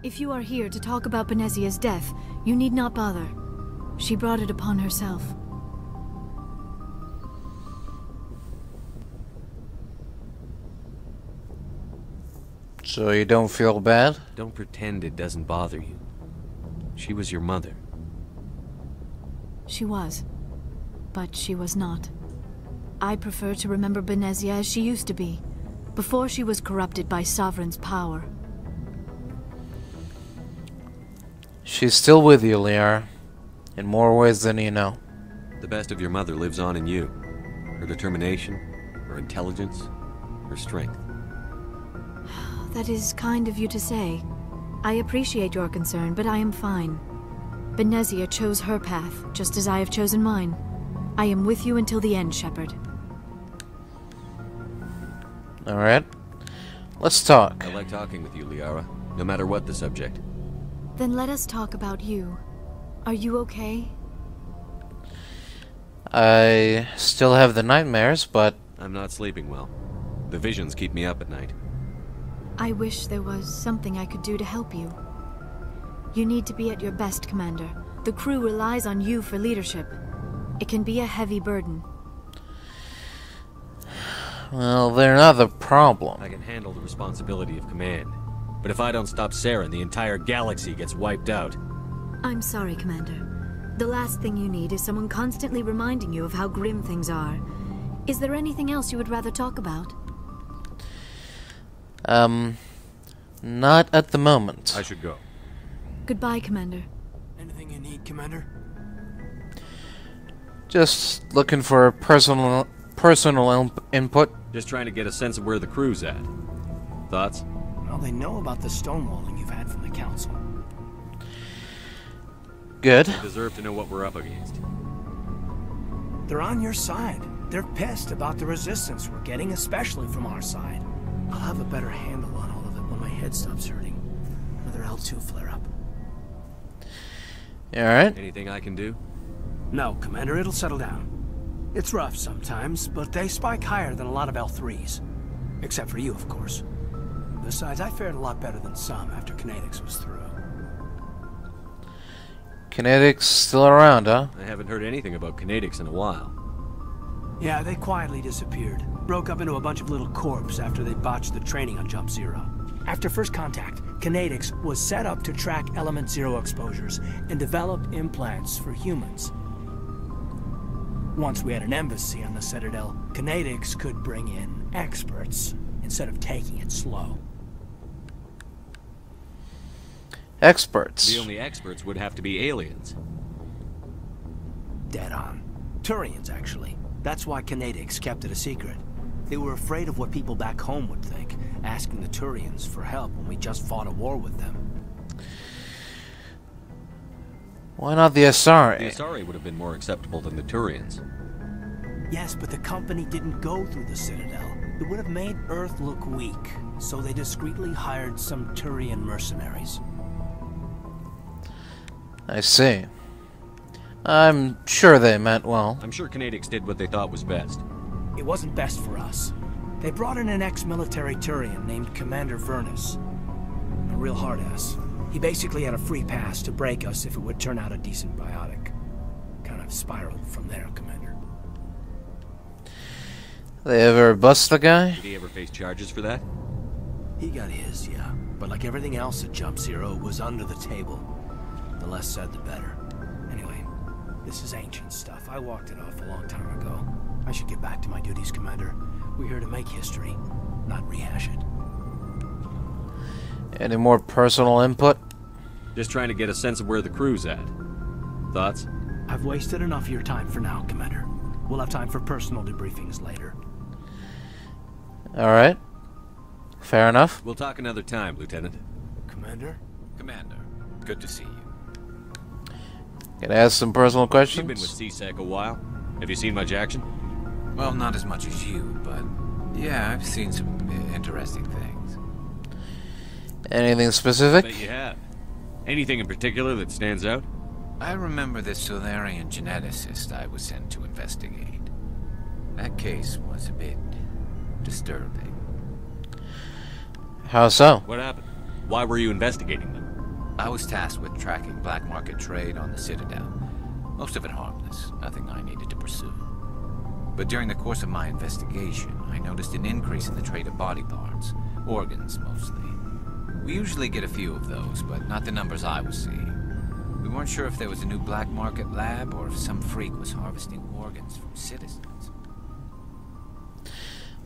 If you are here to talk about Benezia's death, you need not bother. She brought it upon herself. So you don't feel bad? Don't pretend it doesn't bother you. She was your mother. She was. But she was not. I prefer to remember Benezia as she used to be, before she was corrupted by Sovereign's power. She's still with you, Liara. In more ways than you know. The best of your mother lives on in you. Her determination, her intelligence, her strength. That is kind of you to say. I appreciate your concern, but I am fine. Benezia chose her path, just as I have chosen mine. I am with you until the end, Shepard. Alright. Let's talk. I like talking with you, Liara, no matter what the subject. Then let us talk about you. Are you okay? I still have the nightmares, but... I'm not sleeping well. The visions keep me up at night. I wish there was something I could do to help you. You need to be at your best, Commander. The crew relies on you for leadership. It can be a heavy burden. Well, they're not the problem. I can handle the responsibility of command. But if I don't stop Saren, the entire galaxy gets wiped out. I'm sorry, Commander. The last thing you need is someone constantly reminding you of how grim things are. Is there anything else you would rather talk about? Not at the moment. I should go. Goodbye, Commander. Anything you need, Commander? Just looking for personal input. Just trying to get a sense of where the crew's at. Thoughts? Well, they know about the stonewalling you've had from the Council. Good. They deserve to know what we're up against. They're on your side. They're pissed about the resistance we're getting, especially from our side. I'll have a better handle on all of it when my head stops hurting. Another L2 flare-up. Alright. Anything I can do? No, Commander, it'll settle down. It's rough sometimes, but they spike higher than a lot of L3s. Except for you, of course. Besides, I fared a lot better than some after Kinetics was through. Kinetics still around, huh? I haven't heard anything about Kinetics in a while. Yeah, they quietly disappeared. Broke up into a bunch of little corps after they botched the training on Jump Zero. After first contact, Kinetics was set up to track Element Zero exposures and develop implants for humans. Once we had an embassy on the Citadel, Kinetics could bring in experts instead of taking it slow. Experts. The only experts would have to be aliens. Dead on. Turians, actually. That's why Kinetics kept it a secret. They were afraid of what people back home would think, asking the Turians for help when we just fought a war with them. Why not the Asari? The Asari would have been more acceptable than the Turians. Yes, but the company didn't go through the Citadel. It would have made Earth look weak, so they discreetly hired some Turian mercenaries. I see. I'm sure they meant well. I'm sure Kinetics did what they thought was best. It wasn't best for us. They brought in an ex-military Turian named Commander Vernus. A real hard-ass. He basically had a free pass to break us if it would turn out a decent biotic. Kind of spiraled from there, Commander. They ever bust the guy? Did he ever face charges for that? He got his, yeah. But like everything else at Jump Zero, it was under the table. The less said, the better. Anyway, this is ancient stuff. I walked it off a long time ago. I should get back to my duties, Commander. We're here to make history, not rehash it. Any more personal input? Just trying to get a sense of where the crew's at. Thoughts? I've wasted enough of your time for now, Commander. We'll have time for personal debriefings later. Alright. Fair enough. We'll talk another time, Lieutenant. Commander? Commander, good to see you. Can I ask some personal questions? You've been with CSEC a while. Have you seen much action? Well, not as much as you, but yeah, I've seen some interesting things. Anything specific? Bet you have. Anything in particular that stands out? I remember the Solarian geneticist I was sent to investigate. That case was a bit disturbing. How so? What happened? Why were you investigating them? I was tasked with tracking black market trade on the Citadel. Most of it harmless, nothing I needed to pursue. But during the course of my investigation, I noticed an increase in the trade of body parts, organs mostly. We usually get a few of those, but not the numbers I was seeing. We weren't sure if there was a new black market lab or if some freak was harvesting organs from citizens.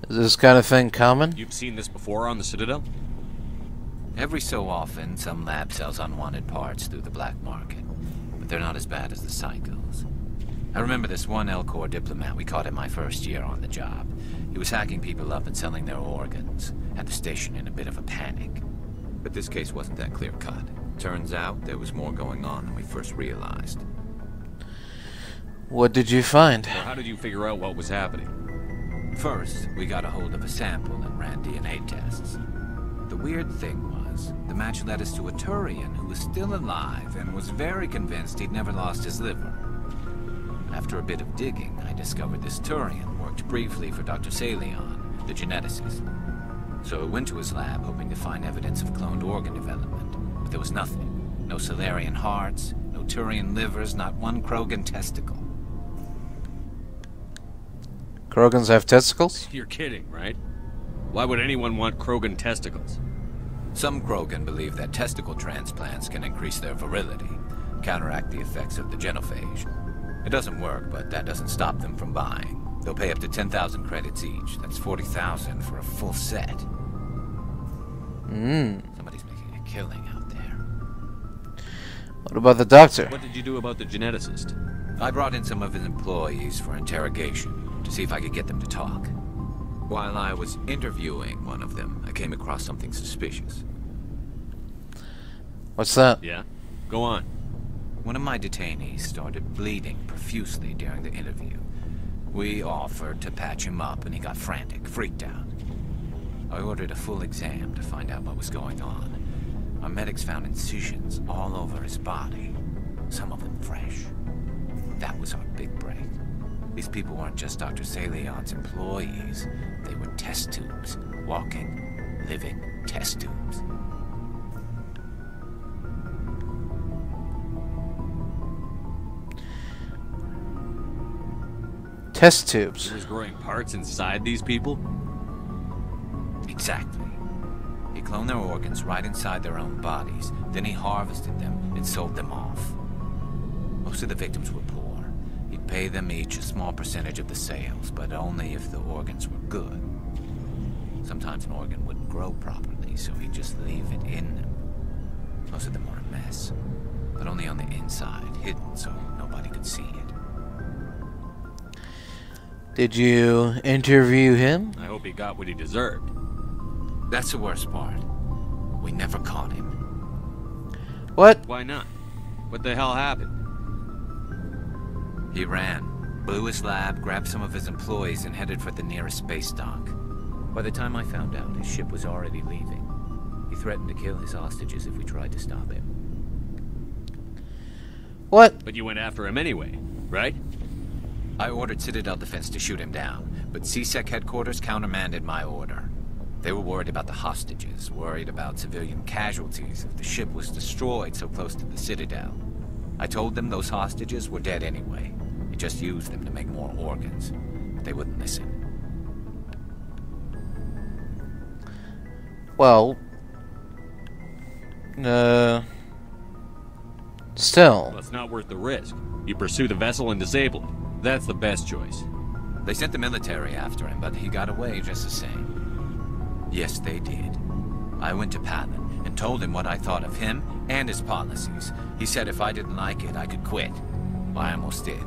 Is this kind of thing common? You've seen this before on the Citadel? Every so often, some lab sells unwanted parts through the black market, but they're not as bad as the psychos. I remember this one L-Corps diplomat we caught in my first year on the job. He was hacking people up and selling their organs, had the station in a bit of a panic. But this case wasn't that clear-cut. Turns out there was more going on than we first realized. What did you find? So how did you figure out what was happening? First, we got a hold of a sample and ran DNA tests. The weird thing was, the match led us to a Turian who was still alive and was very convinced he'd never lost his liver. After a bit of digging, I discovered this Turian worked briefly for Dr. Salion, the geneticist. So I went to his lab hoping to find evidence of cloned organ development, but there was nothing. No Salarian hearts, no Turian livers, not one Krogan testicle. Krogans have testicles? You're kidding, right? Why would anyone want Krogan testicles? Some Krogan believe that testicle transplants can increase their virility, counteract the effects of the genophage. It doesn't work, but that doesn't stop them from buying. They'll pay up to 10,000 credits each. That's 40,000 for a full set. Somebody's making a killing out there. What about the doctor? What did you do about the geneticist? I brought in some of his employees for interrogation, to see if I could get them to talk. While I was interviewing one of them, I came across something suspicious. What's that? Yeah? Go on. One of my detainees started bleeding profusely during the interview. We offered to patch him up and he got frantic, freaked out. I ordered a full exam to find out what was going on. Our medics found incisions all over his body, some of them fresh. That was our big break. These people weren't just Dr. Salion's employees. They were test tubes. Walking, living test tubes. Test tubes. He was growing parts inside these people? Exactly. He cloned their organs right inside their own bodies. Then he harvested them and sold them off. Most of the victims were poor. He'd pay them each a small percentage of the sales, but only if the organs were good. Sometimes an organ wouldn't grow properly, so he'd just leave it in them. Most of them were a mess, but only on the inside, hidden so nobody could see it. Did you interview him? I hope he got what he deserved. That's the worst part. We never caught him. What? Why not? What the hell happened? He ran, blew his lab, grabbed some of his employees, and headed for the nearest space dock. By the time I found out, his ship was already leaving. He threatened to kill his hostages if we tried to stop him. What? But you went after him anyway, right? I ordered Citadel Defense to shoot him down, but CSEC headquarters countermanded my order. They were worried about the hostages, worried about civilian casualties if the ship was destroyed so close to the Citadel. I told them those hostages were dead anyway. We just used them to make more organs. But they wouldn't listen. Well, still. Well, it's not worth the risk. You pursue the vessel and disable it. That's the best choice. They sent the military after him, but he got away just the same. Yes, they did. I went to Palin and told him what I thought of him and his policies. He said if I didn't like it, I could quit. Well, I almost did.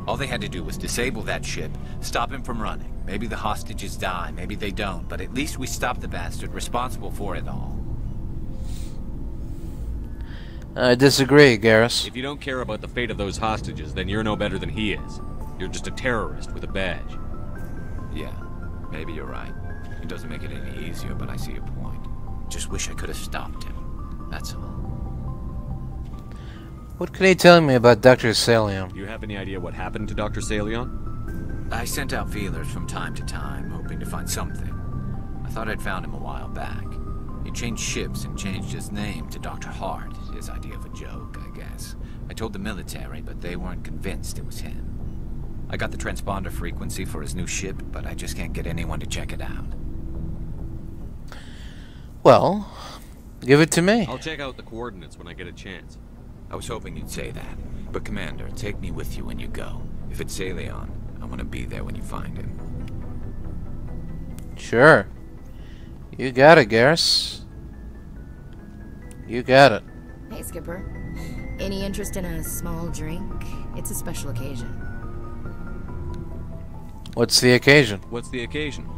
All they had to do was disable that ship, stop him from running. Maybe the hostages die, maybe they don't, but at least we stopped the bastard responsible for it all. I disagree, Garrus. If you don't care about the fate of those hostages, then you're no better than he is. You're just a terrorist with a badge. Yeah, maybe you're right. It doesn't make it any easier, but I see your point. Just wish I could have stopped him. That's all. What can you tell me about Dr. Salion? Do you have any idea what happened to Dr. Salion? I sent out feelers from time to time, hoping to find something. I thought I'd found him a while back. He changed ships and changed his name to Dr. Hart, his idea of a joke, I guess. I told the military, but they weren't convinced it was him. I got the transponder frequency for his new ship, but I just can't get anyone to check it out. Well, give it to me. I'll check out the coordinates when I get a chance. I was hoping you'd say that. But Commander, take me with you when you go. If it's Leon, I want to be there when you find him. Sure. You got it, Garrus. You got it. Hey, Skipper. Any interest in a small drink? It's a special occasion. What's the occasion? What's the occasion?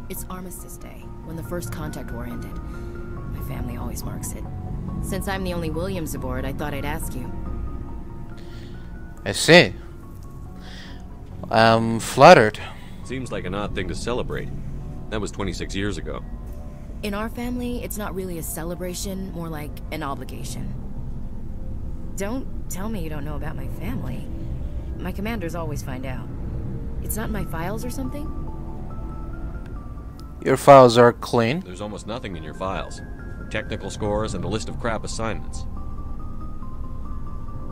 It's Armistice Day, when the First Contact War ended. My family always marks it. Since I'm the only Williams aboard, I thought I'd ask you. I see. I'm flattered. Seems like an odd thing to celebrate. That was 26 years ago. In our family, it's not really a celebration, more like an obligation. Don't tell me you don't know about my family. My commanders always find out. It's not in my files or something? Your files are clean. There's almost nothing in your files. Technical scores and a list of crap assignments.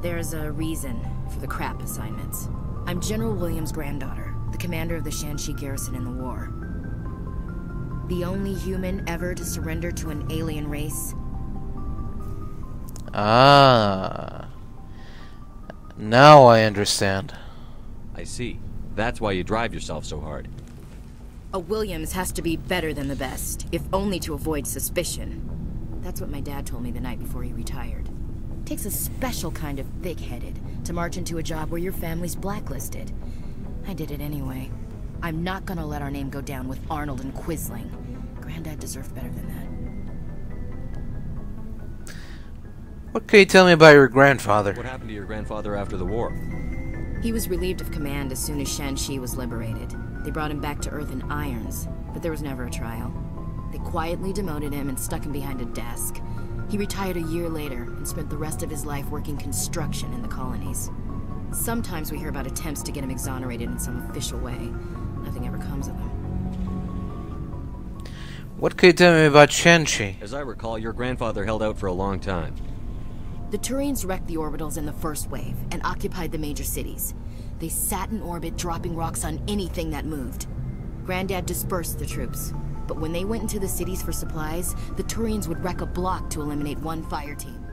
There's a reason for the crap assignments. I'm General Williams' granddaughter, the commander of the Shanxi garrison in the war. The only human ever to surrender to an alien race. Ah. Now I understand. I see. That's why you drive yourself so hard. A Williams has to be better than the best, if only to avoid suspicion. That's what my dad told me the night before he retired. Takes a special kind of thick-headed to march into a job where your family's blacklisted. I did it anyway. I'm not gonna let our name go down with Arnold and Quisling. Granddad deserved better than that. What can you tell me about your grandfather? What happened to your grandfather after the war? He was relieved of command as soon as Shanxi was liberated. They brought him back to Earth in irons, but there was never a trial. They quietly demoted him and stuck him behind a desk. He retired a year later and spent the rest of his life working construction in the colonies. Sometimes we hear about attempts to get him exonerated in some official way. Nothing ever comes of them. What can you tell me about Shanxi? As I recall, your grandfather held out for a long time. The Turians wrecked the orbitals in the first wave and occupied the major cities. They sat in orbit, dropping rocks on anything that moved. Granddad dispersed the troops, but when they went into the cities for supplies, the Turians would wreck a block to eliminate one fire team.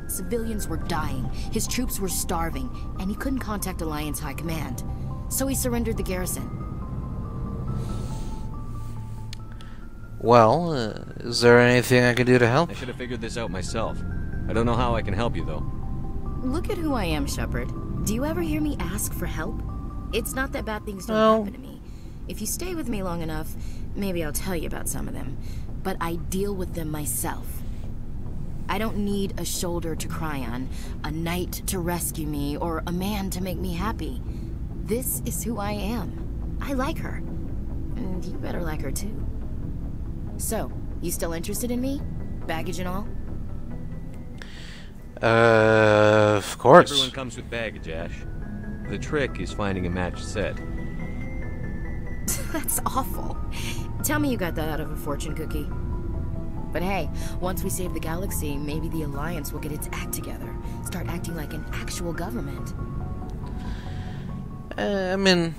Civilians were dying, his troops were starving, and he couldn't contact Alliance High Command. So he surrendered the garrison. Well, is there anything I can do to help? I should have figured this out myself. I don't know how I can help you, though. Look at who I am, Shepard. Do you ever hear me ask for help? It's not that bad things don't happen to me. If you stay with me long enough, maybe I'll tell you about some of them. But I deal with them myself. I don't need a shoulder to cry on, a knight to rescue me, or a man to make me happy. This is who I am. I like her. And you better like her too. So, you still interested in me? Baggage and all? Of course. Everyone comes with baggage, Ash. The trick is finding a matched set. That's awful. Tell me you got that out of a fortune cookie. But hey, once we save the galaxy, maybe the Alliance will get its act together. Start acting like an actual government. I mean,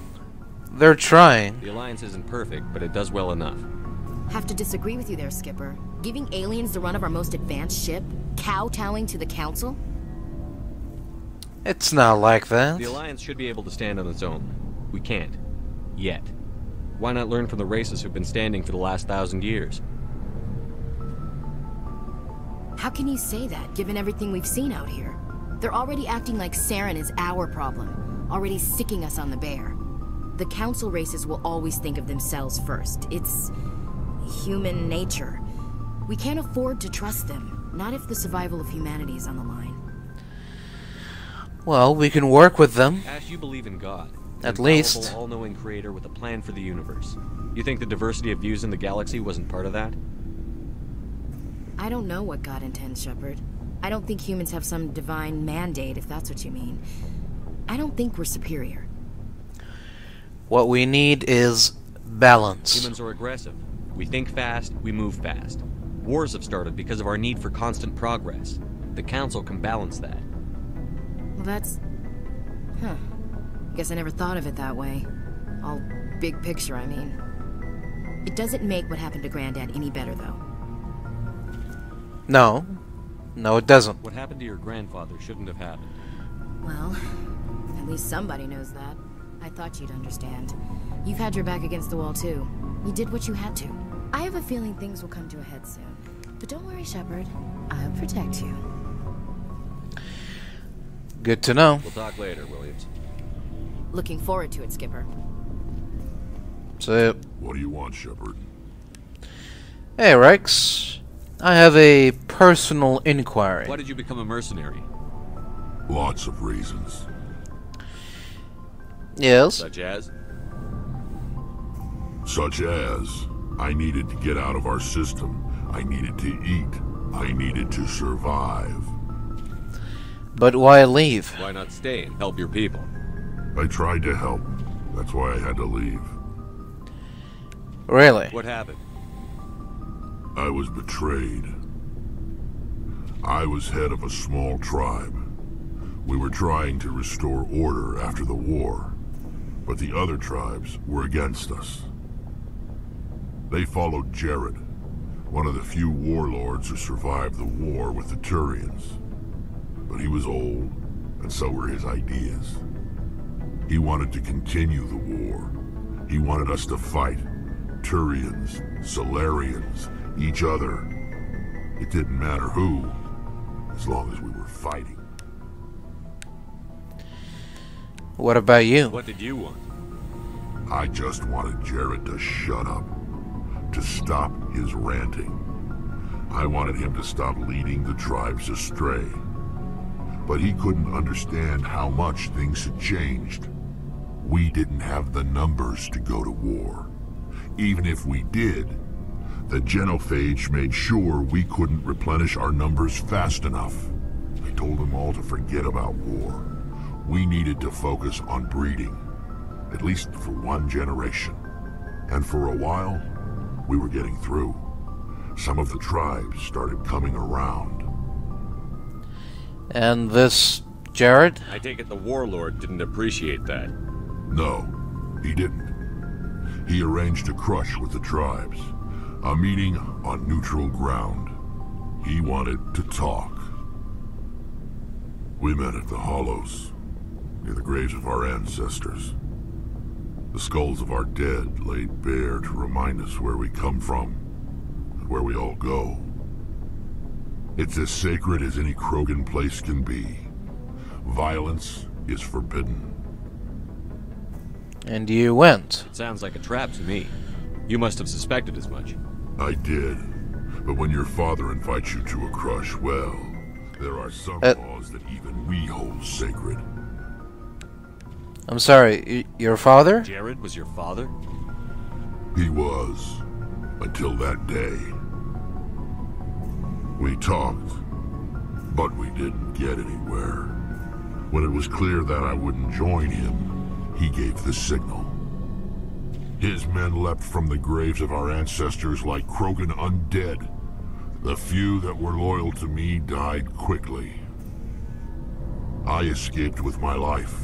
they're trying. The Alliance isn't perfect, but it does well enough. Have to disagree with you there, Skipper. Giving aliens the run of our most advanced ship? Kowtowing to the Council? It's not like that. The Alliance should be able to stand on its own. We can't. Yet. Why not learn from the races who've been standing for the last 1,000 years? How can you say that, given everything we've seen out here? They're already acting like Saren is our problem, already sicking us on the bear. The Council races will always think of themselves first. It's human nature. We can't afford to trust them, not if the survival of humanity is on the line. Well, we can work with them. Ash, you believe in God. At An least. infallible, all-knowing creator with a plan for the universe. You think the diversity of views in the galaxy wasn't part of that? I don't know what God intends, Shepard. I don't think humans have some divine mandate, if that's what you mean. I don't think we're superior. What we need is balance. Humans are aggressive. We think fast, we move fast. Wars have started because of our need for constant progress. The Council can balance that. Well, that's... Huh. Guess I never thought of it that way. All big picture, I mean. It doesn't make what happened to Granddad any better, though. No. No, it doesn't. What happened to your grandfather shouldn't have happened. Well, at least somebody knows that. I thought you'd understand. You've had your back against the wall, too. You did what you had to. I have a feeling things will come to a head soon. But don't worry, Shepard. I'll protect you. Good to know. We'll talk later, Williams. Looking forward to it, Skipper. So, What do you want, Shepard? hey Rex, I have a personal inquiry. Why did you become a mercenary? Lots of reasons. Yes? Such as? Such as, I needed to get out of our system. I needed to eat. I needed to survive. But why leave? Why not stay and help your people? I tried to help. That's why I had to leave. Really? What happened? I was betrayed. I was head of a small tribe. We were trying to restore order after the war, but the other tribes were against us. They followed Jared, one of the few warlords who survived the war with the Turians. But he was old, and so were his ideas. He wanted to continue the war. He wanted us to fight. Turians, Solarians, each other. It didn't matter who, as long as we were fighting. What about you? What did you want? I just wanted Jared to shut up, to stop his ranting. I wanted him to stop leading the tribes astray. But he couldn't understand how much things had changed. We didn't have the numbers to go to war. Even if we did, the genophage made sure we couldn't replenish our numbers fast enough. I told them all to forget about war. We needed to focus on breeding, at least for one generation. And for a while, we were getting through. Some of the tribes started coming around. And this Jared? I take it the warlord didn't appreciate that. No, he didn't. He arranged a crush with the tribes. A meeting on neutral ground. He wanted to talk. We met at the Hollows, near the graves of our ancestors. The skulls of our dead laid bare to remind us where we come from, and where we all go. It's as sacred as any Krogan place can be. Violence is forbidden. And you went. It sounds like a trap to me. You must have suspected as much. I did. But when your father invites you to a crush, well, there are some laws that even we hold sacred. I'm sorry, your father? Jared was your father? He was, until that day. We talked, but we didn't get anywhere. When it was clear that I wouldn't join him, he gave the signal. His men leapt from the graves of our ancestors like Krogan undead. The few that were loyal to me died quickly. I escaped with my life,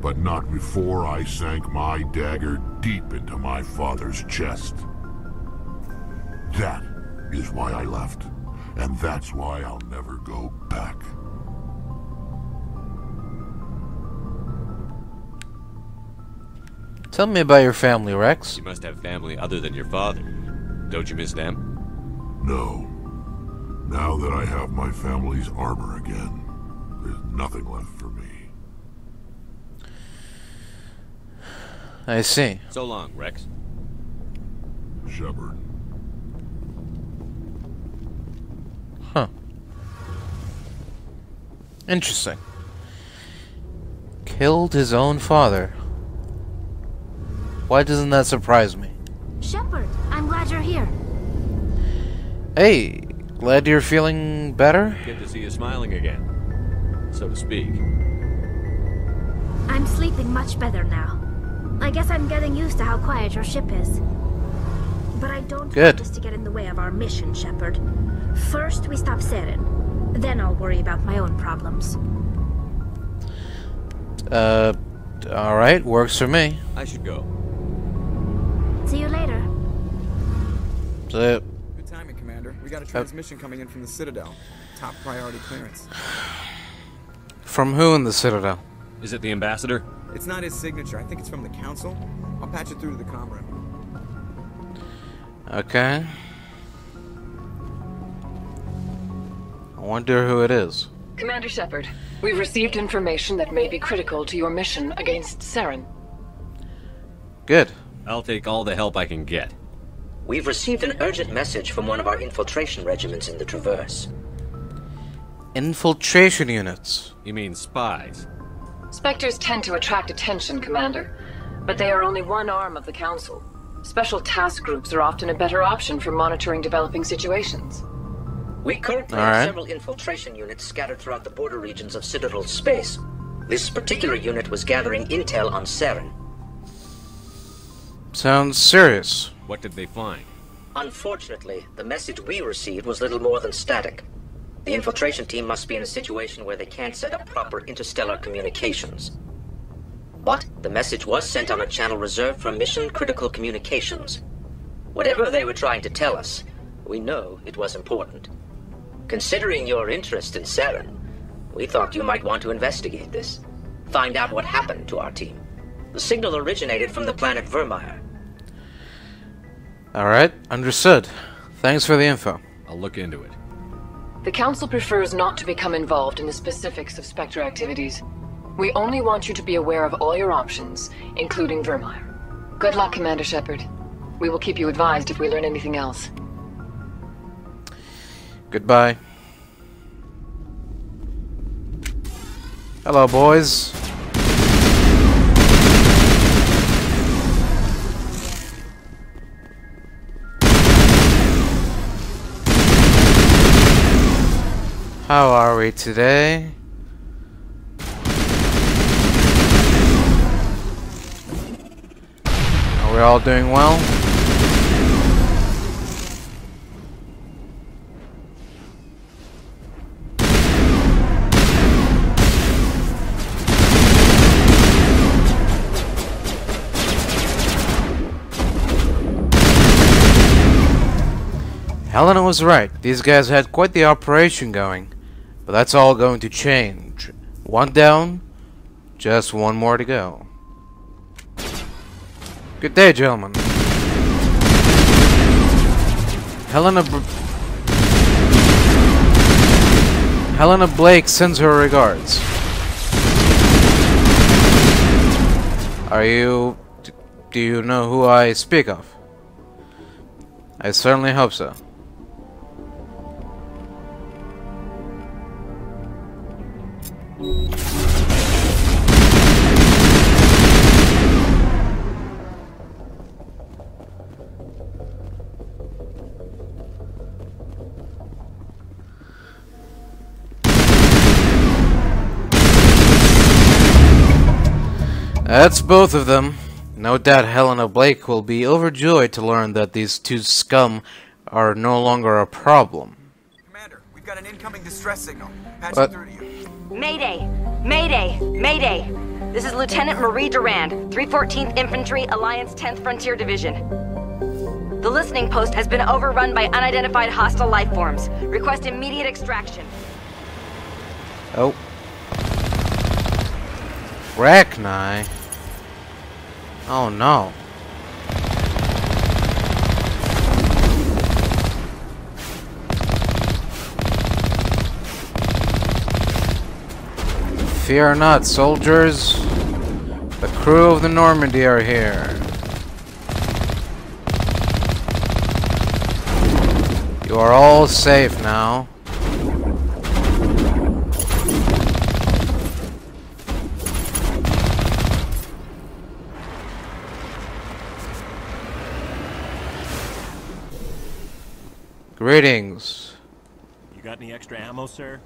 but not before I sank my dagger deep into my father's chest. That is why I left, and that's why I'll never go back. Tell me about your family, Rex. You must have family other than your father. Don't you miss them? No. Now that I have my family's armor again, there's nothing left for me. I see. So long, Rex. Shepard. Huh. Interesting. Killed his own father. Why doesn't that surprise me? Shepard, I'm glad you're here. Hey, glad you're feeling better? Good to see you smiling again, so to speak. I'm sleeping much better now. I guess I'm getting used to how quiet your ship is. But I don't Good. want this to get in the way of our mission, Shepard. First, we stop Saren. Then I'll worry about my own problems. Alright, works for me. I should go. See you later. So, Good timing, Commander. We got a transmission coming in from the Citadel. Top priority clearance. from who in the Citadel? Is it the ambassador? It's not his signature. I think it's from the Council. I'll patch it through to the comm room. Okay. I wonder who it is. Commander Shepard, we've received information that may be critical to your mission against Saren. Good. I'll take all the help I can get. We've received an urgent message from one of our infiltration regiments in the Traverse. Infiltration units. You mean spies? Spectres tend to attract attention, Commander, but they are only one arm of the Council. Special task groups are often a better option for monitoring developing situations. We currently have several infiltration units scattered throughout the border regions of Citadel space. This particular unit was gathering intel on Saren. Sounds serious. What did they find? Unfortunately, the message we received was little more than static. The infiltration team must be in a situation where they can't set up proper interstellar communications. But the message was sent on a channel reserved for mission-critical communications. Whatever they were trying to tell us, we know it was important. Considering your interest in Saren, we thought you might want to investigate this. Find out what happened to our team. The signal originated from the planet Vermeer. Alright, understood. Thanks for the info. I'll look into it. The Council prefers not to become involved in the specifics of Spectre activities. We only want you to be aware of all your options, including Vermeer. Good luck, Commander Shepard. We will keep you advised if we learn anything else. Goodbye. Hello, boys. How are we today? Are we all doing well? Helena was right. These guys had quite the operation going. But that's all going to change. One down, just one more to go. Good day, gentlemen. Helena Blake sends her regards. Do you know who I speak of? I certainly hope so. That's both of them. No doubt Helena Blake will be overjoyed to learn that these two scum are no longer a problem. Commander, we've got an incoming distress signal. Patching through to you. Mayday! Mayday! Mayday! This is Lieutenant Marie Durand, 314th Infantry, Alliance 10th Frontier Division. The listening post has been overrun by unidentified hostile life forms. Request immediate extraction. Oh. Rachni. Oh no. Fear not, soldiers. The crew of the Normandy are here. You are all safe now. Greetings. You got any extra ammo, sir?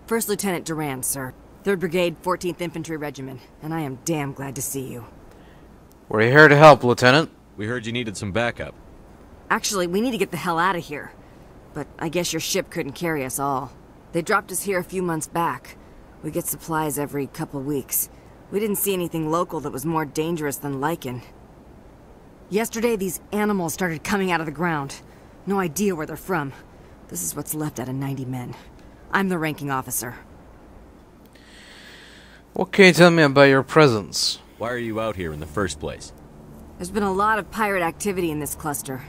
First Lieutenant Durand, sir. 3rd Brigade, 14th Infantry Regiment, and I am damn glad to see you. We're here to help, Lieutenant. We heard you needed some backup. Actually, we need to get the hell out of here. But I guess your ship couldn't carry us all. They dropped us here a few months back. We get supplies every couple weeks. We didn't see anything local that was more dangerous than lichen. Yesterday, these animals started coming out of the ground. No idea where they're from. This is what's left out of 90 men. I'm the ranking officer. What can you tell me about your presence? Why are you out here in the first place? There's been a lot of pirate activity in this cluster.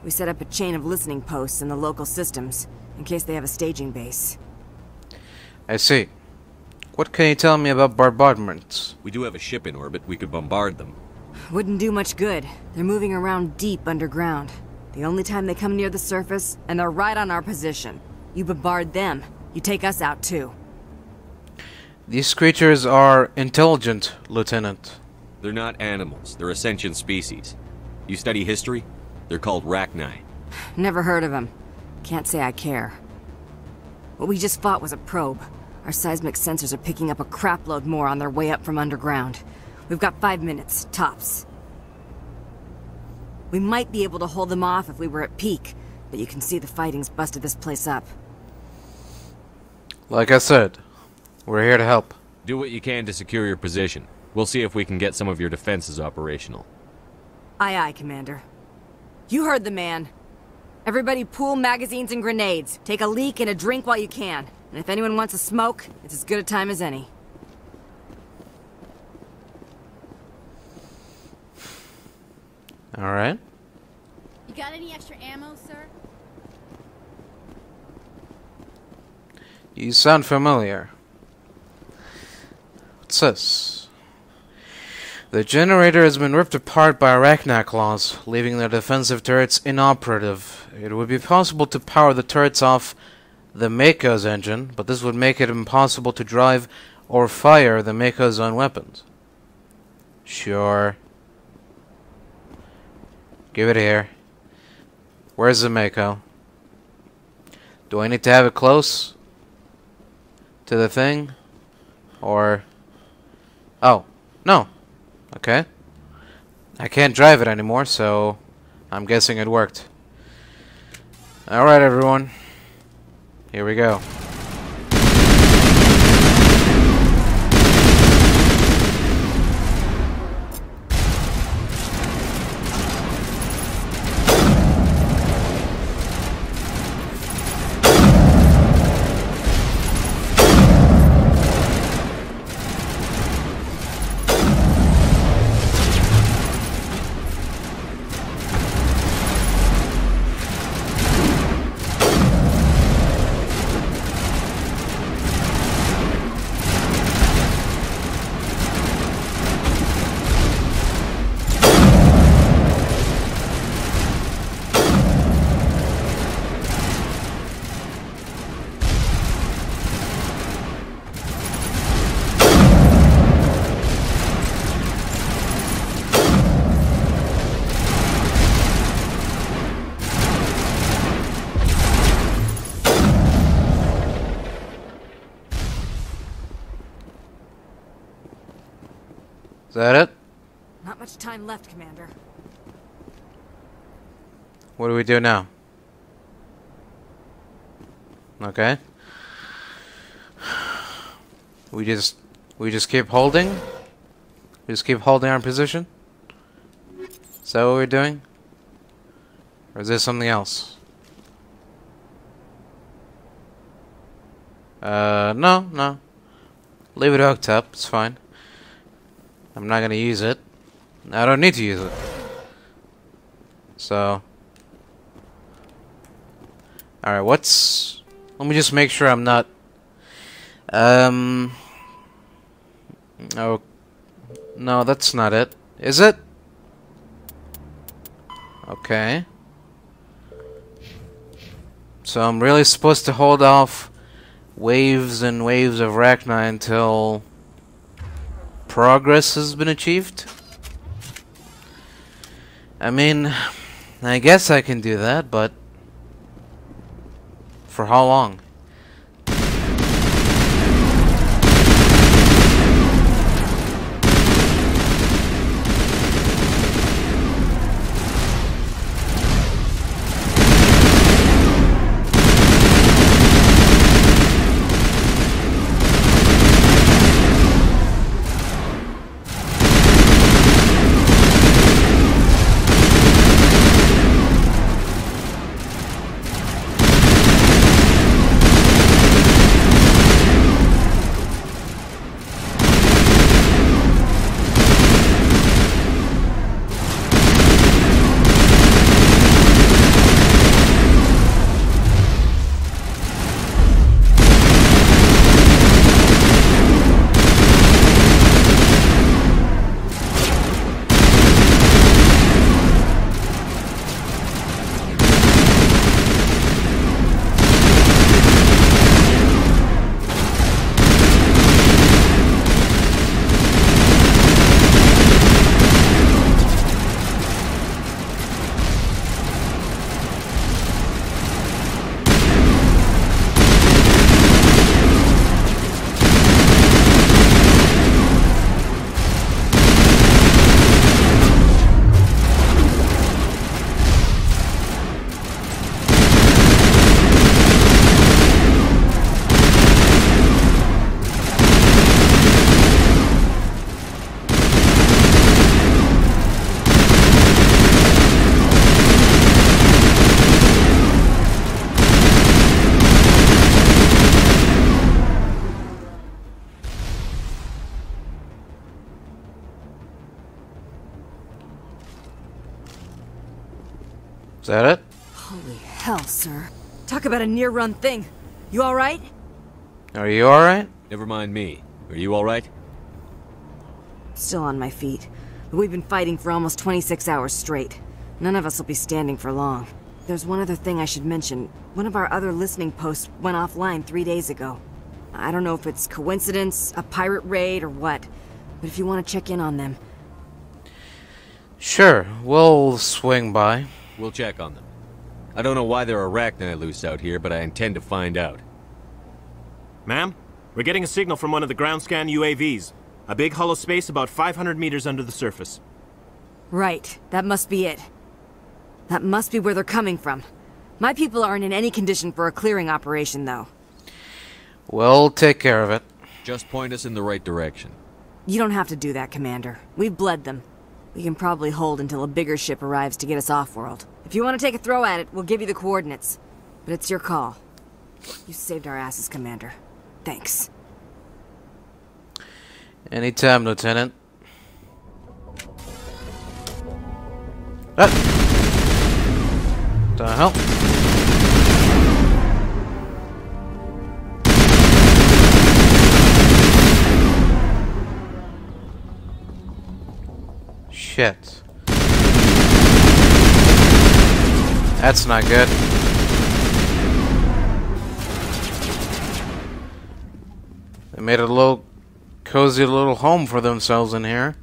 We set up a chain of listening posts in the local systems, in case they have a staging base. I see. What can you tell me about bombardments? We do have a ship in orbit. We could bombard them. Wouldn't do much good. They're moving around deep underground. The only time they come near the surface, and they're right on our position. You bombard them, you take us out too. These creatures are intelligent, Lieutenant. They're not animals. They're a sentient species. You study history? They're called Rachni. Never heard of them. Can't say I care. What we just fought was a probe. Our seismic sensors are picking up a crapload more on their way up from underground. We've got 5 minutes, tops. We might be able to hold them off if we were at peak, but you can see the fighting's busted this place up. Like I said, we're here to help. Do what you can to secure your position. We'll see if we can get some of your defenses operational. Aye, aye, Commander. You heard the man. Everybody pool magazines and grenades. Take a leak and a drink while you can. And if anyone wants a smoke, it's as good a time as any. Alright. You got any extra ammo, sir? You sound familiar. What's this? The generator has been ripped apart by arachna claws, leaving the defensive turrets inoperative. It would be possible to power the turrets off the Mako's engine, but this would make it impossible to drive or fire the Mako's own weapons. Sure. Give it here. Where's the Mako? Do I need to have it close to the thing? Or... oh, no. Okay. I can't drive it anymore, so I'm guessing it worked. Alright, everyone. Here we go. Is that it? Not much time left, Commander. What do we do now? Okay. We just keep holding? We just keep holding our position? Is that what we're doing? Or is there something else? No. Leave it hooked up, it's fine. I'm not gonna use it. I don't need to use it. So... alright, what's... let me just make sure I'm not... oh... no, that's not it. Is it? Okay. So I'm really supposed to hold off waves and waves of Rachni until progress has been achieved? I mean, I guess I can do that, but for how long? that it? Holy hell, sir. Talk about a near-run thing. You alright? Are you alright? Never mind me. Are you alright? Still on my feet. But we've been fighting for almost 26 hours straight. None of us will be standing for long. There's one other thing I should mention. One of our other listening posts went offline 3 days ago. I don't know if it's coincidence, a pirate raid, or what. But if you want to check in on them... Sure, we'll swing by. We'll check on them. I don't know why there are arachni loose out here, but I intend to find out. Ma'am, we're getting a signal from one of the ground scan UAVs. A big hollow space about 500 meters under the surface. Right, that must be it. That must be where they're coming from. My people aren't in any condition for a clearing operation, though. We'll take care of it. Just point us in the right direction. You don't have to do that, Commander. We've bled them. We can probably hold until a bigger ship arrives to get us off-world. If you want to take a throw at it, we'll give you the coordinates. But it's your call. You saved our asses, Commander. Thanks. Anytime, Lieutenant. Ah! The hell? Shit. That's not good. They made a little cozy little home for themselves in here.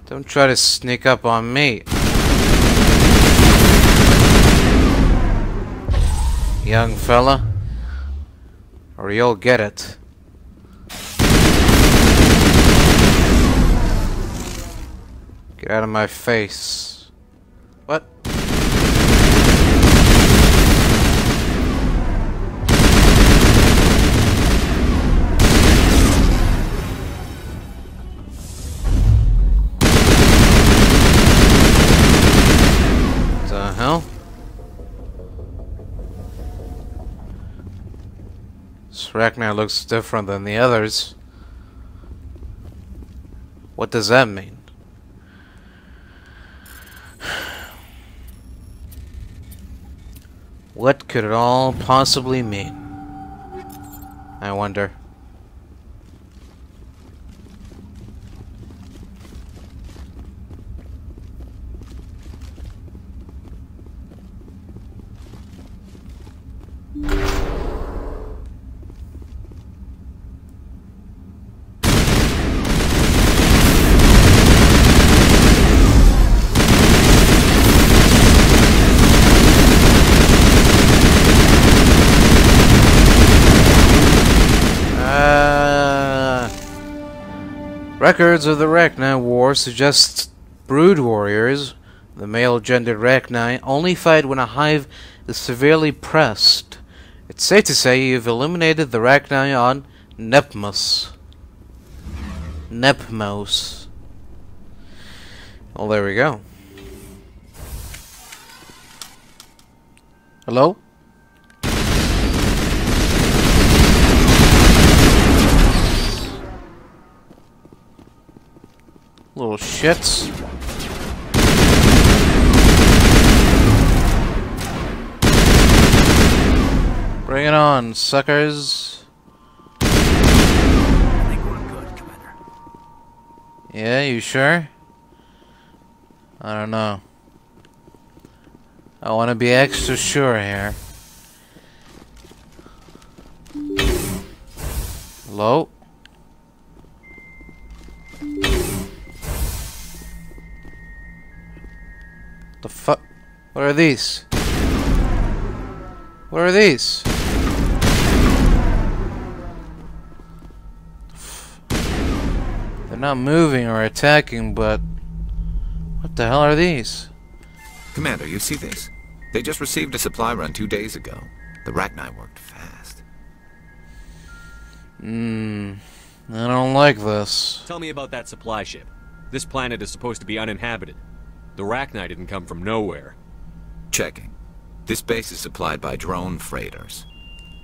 Don't try to sneak up on me, young fella, or you'll get it. Get out of my face. What? The hell? This Ragnar looks different than the others. What does that mean? What could it all possibly mean? I wonder. Records of the Rachni War suggest brood warriors, the male-gendered Rachni, only fight when a hive is severely pressed. It's safe to say you've eliminated the Rachni on Nepmos. Well, there we go. Hello? Little shits. Bring it on, suckers. I think we're good, Commander. Yeah, you sure? I don't know. I want to be extra sure here. Hello? The fuck? What are these? What are these? They're not moving or attacking, but what the hell are these? Commander, you see this? They just received a supply run 2 days ago. The Rachni worked fast. I don't like this. Tell me about that supply ship. This planet is supposed to be uninhabited. The Rachni didn't come from nowhere. Checking. This base is supplied by drone freighters,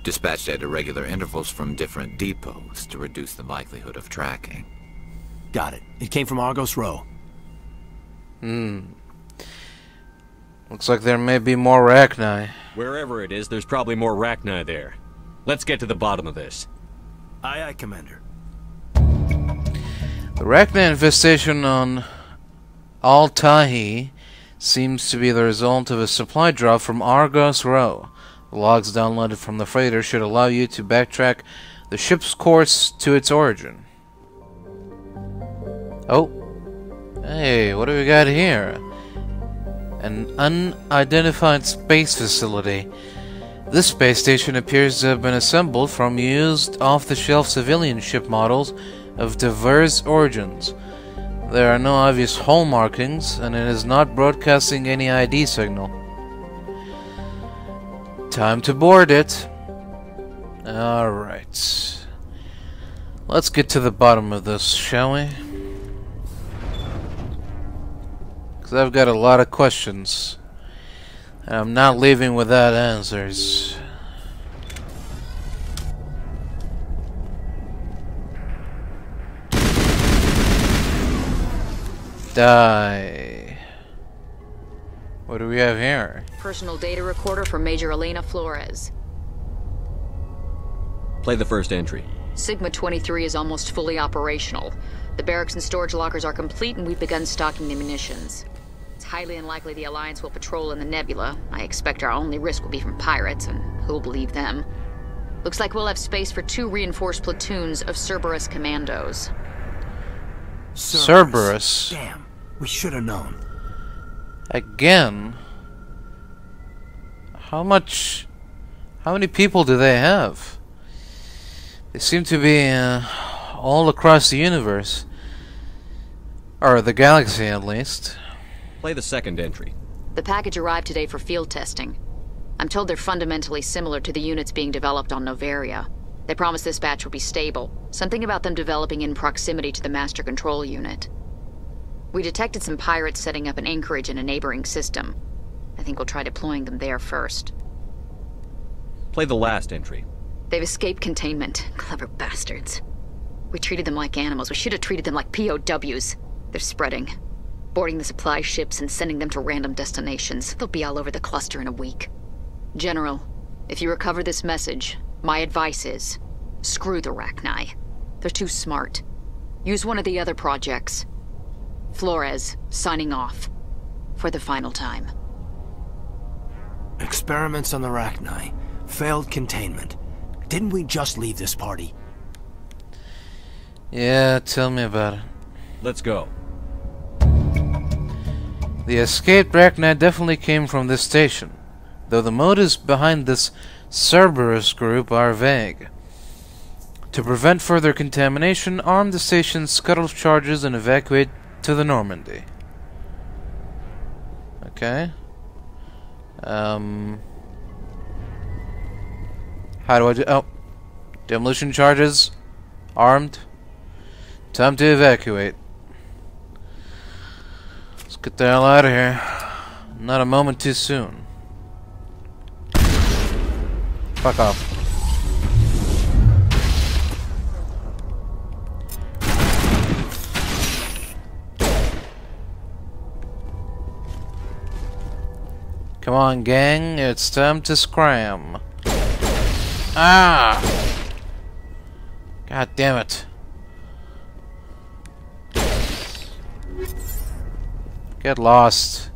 dispatched at irregular intervals from different depots to reduce the likelihood of tracking. Got it. It came from Argos Row. Looks like there may be more Rachni. Wherever it is, there's probably more Rachni there. Let's get to the bottom of this. Aye, aye, Commander. The Rachni infestation on Al-Tahi seems to be the result of a supply drop from Argos Row. The logs downloaded from the freighter should allow you to backtrack the ship's course to its origin. Oh. Hey, what do we got here? An unidentified space facility. This space station appears to have been assembled from used off-the-shelf civilian ship models of diverse origins. There are no obvious hull markings, and it is not broadcasting any ID signal. Time to board it. Alright. Let's get to the bottom of this, shall we? Because I've got a lot of questions. And I'm not leaving without answers. Die. What do we have here? Personal data recorder for Major Elena Flores. Play the first entry. Sigma 23 is almost fully operational. The barracks and storage lockers are complete, and we've begun stocking the munitions. It's highly unlikely the Alliance will patrol in the nebula. I expect our only risk will be from pirates, and who'll believe them? Looks like we'll have space for 2 reinforced platoons of Cerberus commandos. Cerberus? Damn, we should have known. Again? How many people do they have? They seem to be all across the universe. Or the galaxy, at least. Play the second entry. The package arrived today for field testing. I'm told they're fundamentally similar to the units being developed on Novaria. They promise this batch will be stable. Something about them developing in proximity to the master control unit. We detected some pirates setting up an anchorage in a neighboring system. I think we'll try deploying them there first. Play the last entry. They've escaped containment. Clever bastards. We treated them like animals. We should have treated them like POWs. They're spreading. Boarding the supply ships and sending them to random destinations. They'll be all over the cluster in a week. General, if you recover this message, my advice is, screw the Rachni. They're too smart. Use one of the other projects. Flores, signing off. For the final time. Experiments on the Rachni. Failed containment. Didn't we just leave this party? Yeah, tell me about it. Let's go. The escaped Rachni definitely came from this station, though the motives behind this Cerberus group are vague. To prevent further contamination, arm the station's scuttle charges and evacuate to the Normandy. Okay. How do I do? Oh. Demolition charges. Armed. Time to evacuate. Let's get the hell out of here. Not a moment too soon. Fuck off. Come on, gang. It's time to scram. Ah! God damn it. Get lost,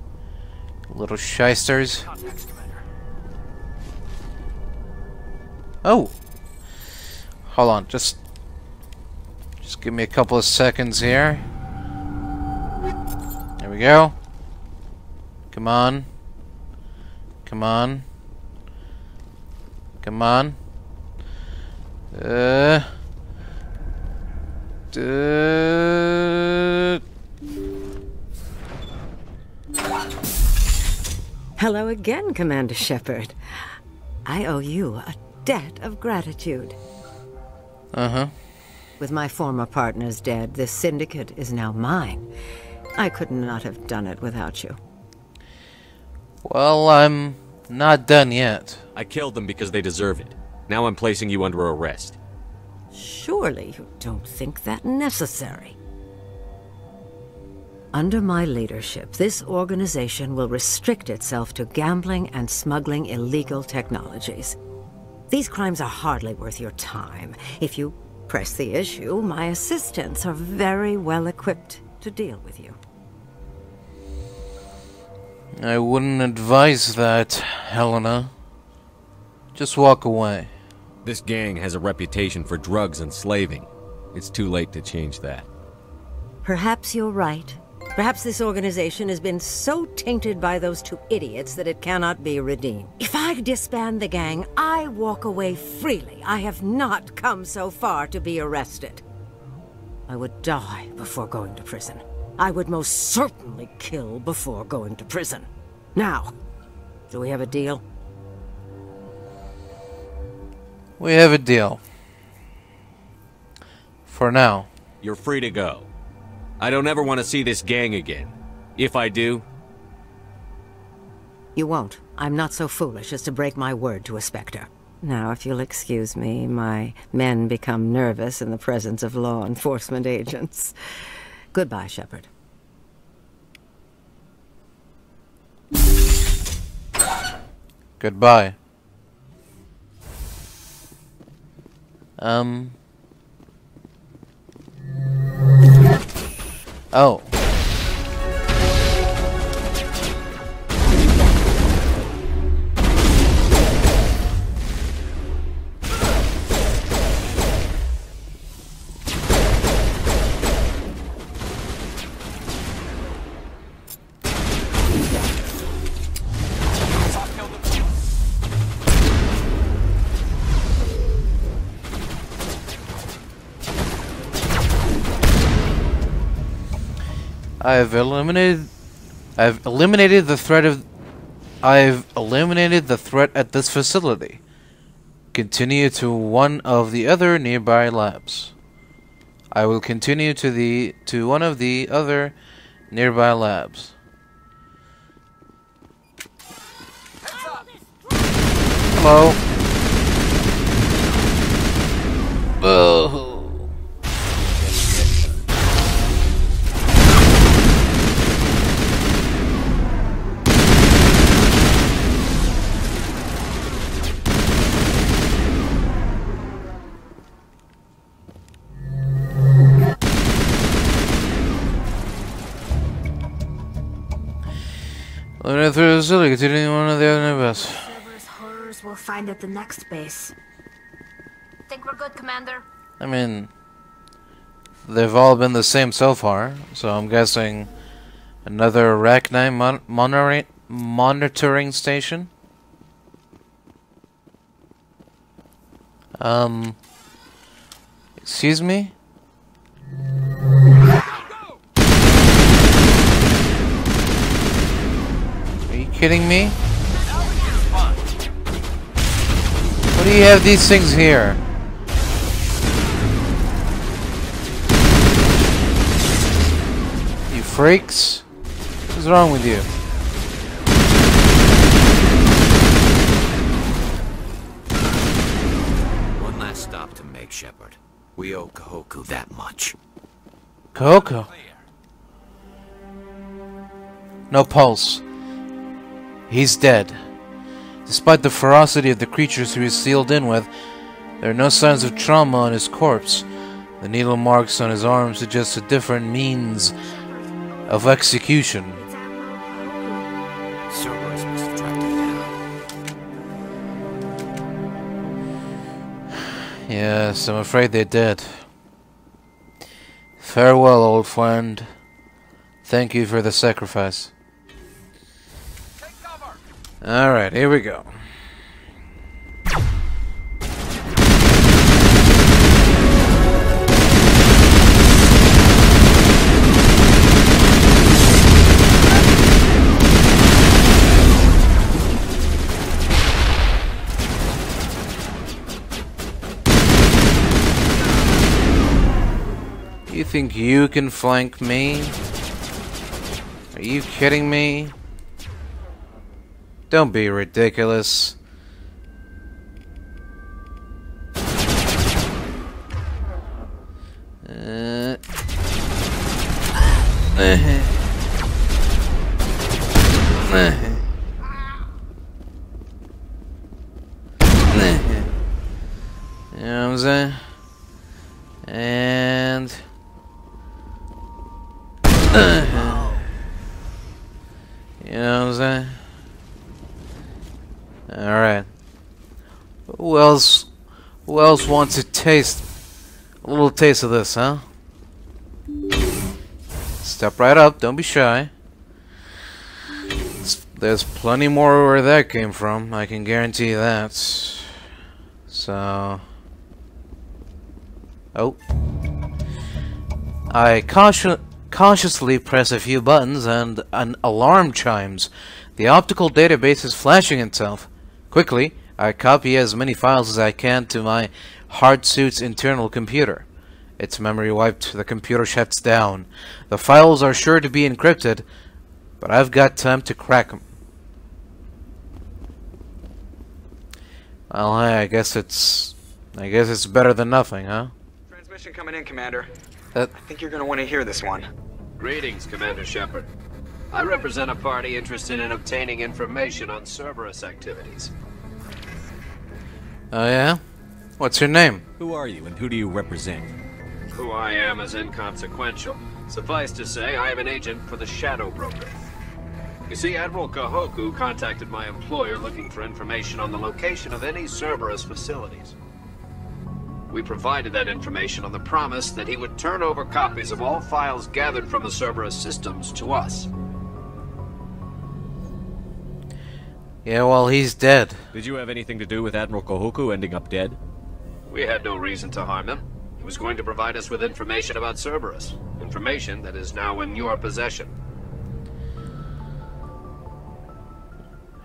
little shysters. Oh! Hold on, just give me a couple of seconds here. There we go. Come on. Come on. Come on. Hello again, Commander Shepard. I owe you a debt of gratitude. Uh-huh. With my former partners dead, this syndicate is now mine. I could not have done it without you. Well, I'm not done yet. I killed them because they deserve it. Now I'm placing you under arrest. Surely you don't think that necessary. Under my leadership, this organization will restrict itself to gambling and smuggling illegal technologies. These crimes are hardly worth your time. If you press the issue, my assistants are very well equipped to deal with you. I wouldn't advise that, Helena. Just walk away. This gang has a reputation for drugs and slaving. It's too late to change that. Perhaps you're right. Perhaps this organization has been so tainted by those two idiots that it cannot be redeemed. If I disband the gang, I walk away freely. I have not come so far to be arrested. I would die before going to prison. I would most certainly kill before going to prison. Now, do we have a deal? We have a deal. For now. You're free to go. I don't ever want to see this gang again. If I do... You won't. I'm not so foolish as to break my word to a Spectre. Now, if you'll excuse me, my men become nervous in the presence of law enforcement agents. Goodbye, Shepard. Goodbye. Oh. I've eliminated the threat at this facility. Continue to one of the other nearby labs. I will continue to one of the other nearby labs. Hello. Oh. Eliminate through the facility, continuing one of the other neighbors. Cerberus horrors we'll find at the next base. Think we're good, Commander? I mean, they've all been the same so far, so I'm guessing another Arachnine monitoring station. Excuse me? Are you kidding me? What do you have these things here? You freaks? What's wrong with you? One last stop to make, Shepard. We owe Kahoku that much. Kahoku? No pulse. He's dead. Despite the ferocity of the creatures he was sealed in with, there are no signs of trauma on his corpse. The needle marks on his arm suggest a different means of execution. Cerberus must have tracked him down. Yes, I'm afraid they did. Farewell, old friend. Thank you for the sacrifice. Alright, here we go. You think you can flank me? Are you kidding me? Don't be ridiculous. You know what I'm saying? And you know what I'm saying? Alright. Who else wants to taste a little taste of this, huh? Step right up, don't be shy. There's plenty more where that came from, I can guarantee that. So... Oh. I cautiously press a few buttons and an alarm chimes. The optical database is flashing itself. Quickly, I copy as many files as I can to my hard suit's internal computer. Its memory wiped, the computer shuts down. The files are sure to be encrypted, but I've got time to crack them. Well, hey, I guess it's better than nothing, huh? Transmission coming in, Commander. I think you're gonna want to hear this one. Greetings, Commander Shepard. I represent a party interested in obtaining information on Cerberus activities. Oh yeah? What's your name? Who are you and who do you represent? Who I am is inconsequential. Suffice to say, I am an agent for the Shadow Broker. You see, Admiral Kahoku contacted my employer looking for information on the location of any Cerberus facilities. We provided that information on the promise that he would turn over copies of all files gathered from the Cerberus systems to us. Yeah, well, he's dead. Did you have anything to do with Admiral Kahoku ending up dead? We had no reason to harm him. He was going to provide us with information about Cerberus. Information that is now in your possession.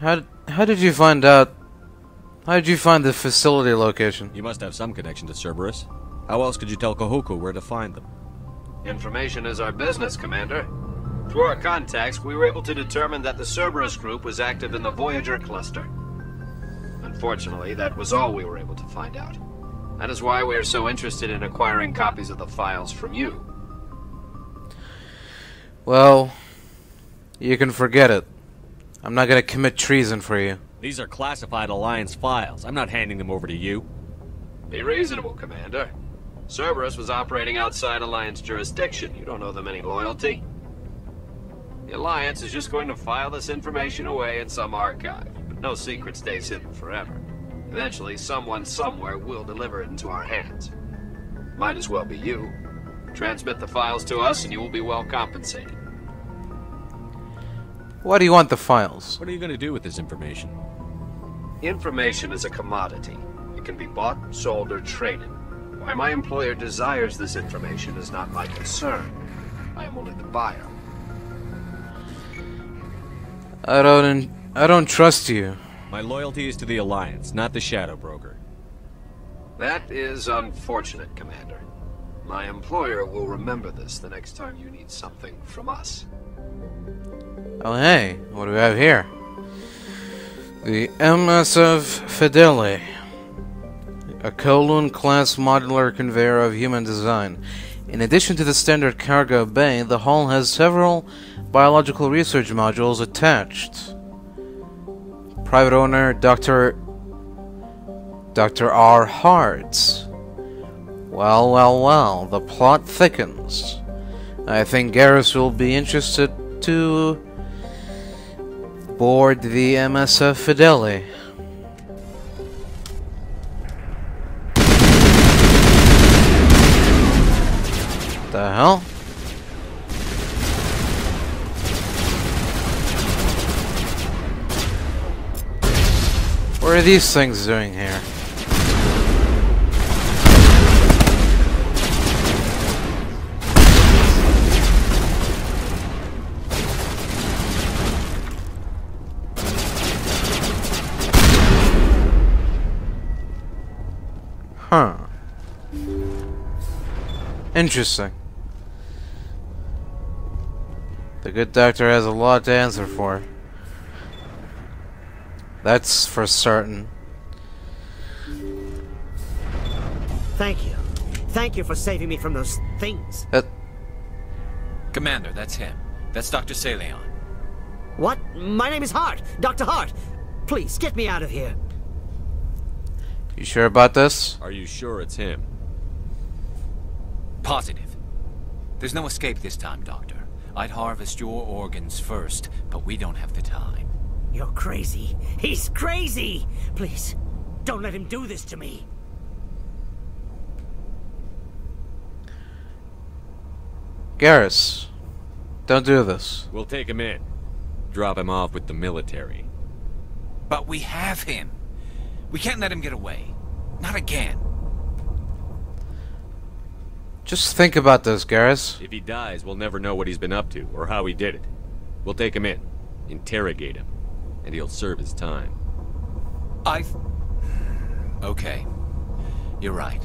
How did you find out? How did you find the facility location? You must have some connection to Cerberus. How else could you tell Kahoku where to find them? Information is our business, Commander. Through our contacts, we were able to determine that the Cerberus group was active in the Voyager cluster. Unfortunately, that was all we were able to find out. That is why we are so interested in acquiring copies of the files from you. Well, you can forget it. I'm not gonna commit treason for you. These are classified Alliance files. I'm not handing them over to you. Be reasonable, Commander. Cerberus was operating outside Alliance jurisdiction. You don't owe them any loyalty. The Alliance is just going to file this information away in some archive. But no secret stays hidden forever. Eventually, someone somewhere will deliver it into our hands. Might as well be you. Transmit the files to us and you will be well compensated. Why do you want the files? What are you going to do with this information? Information is a commodity. It can be bought, sold, or traded. Why my employer desires this information is not my concern. I am only the buyer. I don't trust you. My loyalty is to the Alliance, not the Shadow Broker. That is unfortunate, Commander. My employer will remember this the next time you need something from us. Oh hey, what do we have here? The MSF Fidele, a Kowloon-class modular conveyor of human design. In addition to the standard cargo bay, the hull has several biological research modules attached. Private owner Dr. R. Hartz. Well, the plot thickens. I think Garrus will be interested to board the MSF Fidele. The hell? What are these things doing here? Huh. Interesting. The good doctor has a lot to answer for. That's for certain. Thank you. Thank you for saving me from those things. Commander, that's him. That's Dr. Saleon. What? My name is Hart. Dr. Hart. Please, get me out of here. You sure about this? Are you sure it's him? Positive. There's no escape this time, Doctor. I'd harvest your organs first, but we don't have the time. You're crazy. He's crazy! Please, don't let him do this to me. Garrus, don't do this. We'll take him in. Drop him off with the military. But we have him. We can't let him get away. Not again. Just think about this, Garrus. If he dies, we'll never know what he's been up to, or how he did it. We'll take him in, interrogate him, and he'll serve his time. Okay. You're right.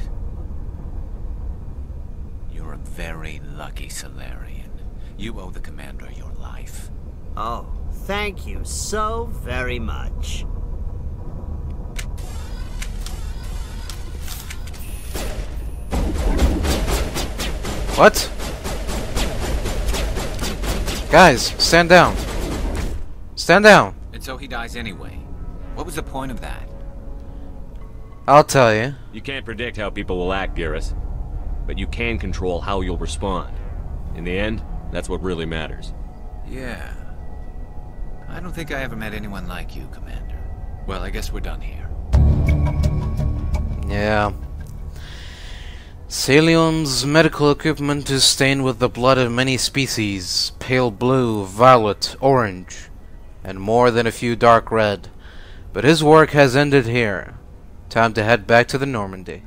You're a very lucky Solarian. You owe the Commander your life. Oh, thank you so very much. What? Guys, stand down. Stand down. And so he dies anyway. What was the point of that? I'll tell you. You can't predict how people will act, Garrus. But you can control how you'll respond. In the end, that's what really matters. Yeah. I don't think I ever met anyone like you, Commander. Well, I guess we're done here. Yeah. Salion's medical equipment is stained with the blood of many species, pale blue, violet, orange, and more than a few dark red. But his work has ended here. Time to head back to the Normandy.